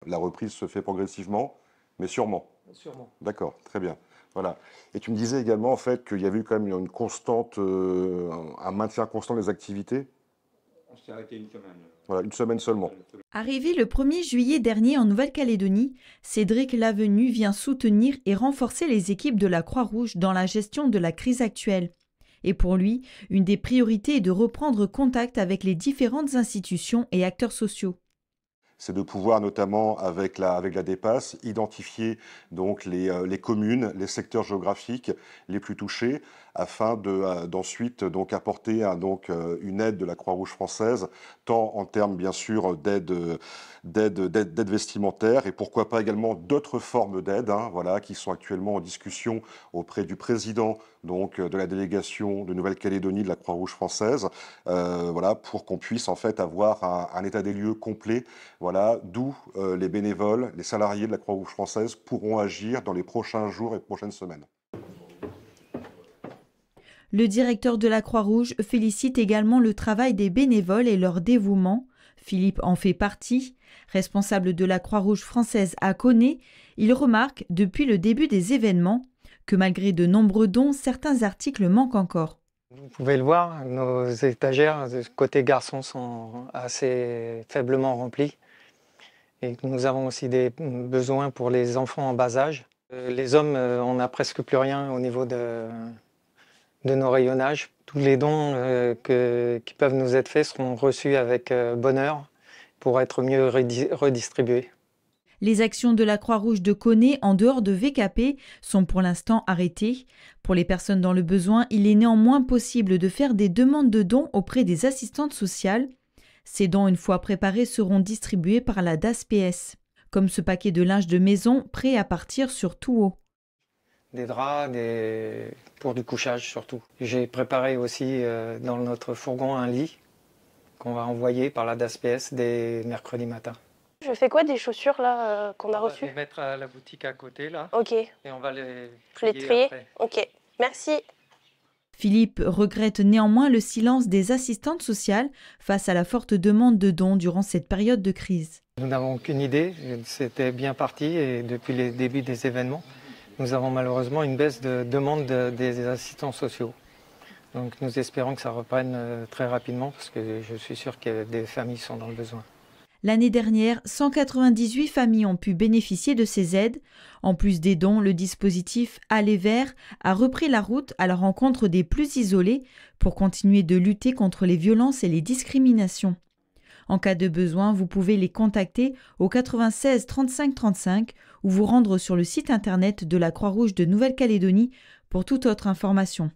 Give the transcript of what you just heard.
la reprise se fait progressivement, mais sûrement. Sûrement. D'accord, très bien. Voilà. Et tu me disais également en fait qu'il y avait eu quand même une constante, un maintien constant des activités. On s'est arrêté une semaine. Voilà, une semaine seulement. Arrivé le 1er juillet dernier en Nouvelle-Calédonie, Cédric Lavenu vient soutenir et renforcer les équipes de la Croix-Rouge dans la gestion de la crise actuelle. Et pour lui, une des priorités est de reprendre contact avec les différentes institutions et acteurs sociaux. C'est de pouvoir, notamment avec la DEPAS, identifier donc les communes, les secteurs géographiques les plus touchés, afin d'ensuite donc apporter une aide de la Croix-Rouge française, tant en termes bien sûr d'aide vestimentaire et pourquoi pas également d'autres formes d'aide, voilà, qui sont actuellement en discussion auprès du président donc de la délégation de Nouvelle-Calédonie de la Croix-Rouge française, voilà, pour qu'on puisse en fait avoir un état des lieux complet. Voilà, d'où les bénévoles, les salariés de la Croix-Rouge française pourront agir dans les prochains jours et prochaines semaines. Le directeur de la Croix-Rouge félicite également le travail des bénévoles et leur dévouement. Philippe en fait partie. Responsable de la Croix-Rouge française à Koné, il remarque, depuis le début des événements, que malgré de nombreux dons, certains articles manquent encore. Vous pouvez le voir, nos étagères côté garçons sont assez faiblement remplies. Et nous avons aussi des besoins pour les enfants en bas âge. Les hommes, on n'a presque plus rien au niveau de nos rayonnages. Tous les dons qui peuvent nous être faits seront reçus avec bonheur pour être mieux redistribués. Les actions de la Croix-Rouge de Koné en dehors de VKP sont pour l'instant arrêtées. Pour les personnes dans le besoin, il est néanmoins possible de faire des demandes de dons auprès des assistantes sociales. Ces dons, une fois préparés, seront distribués par la DASPS, comme ce paquet de linge de maison prêt à partir sur Touo. Des draps, pour du couchage surtout. J'ai préparé aussi dans notre fourgon un lit qu'on va envoyer par la DASPS dès mercredi matin. Je fais quoi des chaussures là qu'on a reçues? On va les mettre à la boutique à côté là. Ok. Et on va les trier après. Ok, merci. Philippe regrette néanmoins le silence des assistantes sociales face à la forte demande de dons durant cette période de crise. Nous n'avons aucune idée, c'était bien parti et depuis les débuts des événements, nous avons malheureusement une baisse de demande des assistants sociaux. Donc nous espérons que ça reprenne très rapidement parce que je suis sûr que des familles sont dans le besoin. L'année dernière, 198 familles ont pu bénéficier de ces aides. En plus des dons, le dispositif Aller Vers a repris la route à la rencontre des plus isolés pour continuer de lutter contre les violences et les discriminations. En cas de besoin, vous pouvez les contacter au 96 35 35 ou vous rendre sur le site internet de la Croix-Rouge de Nouvelle-Calédonie pour toute autre information.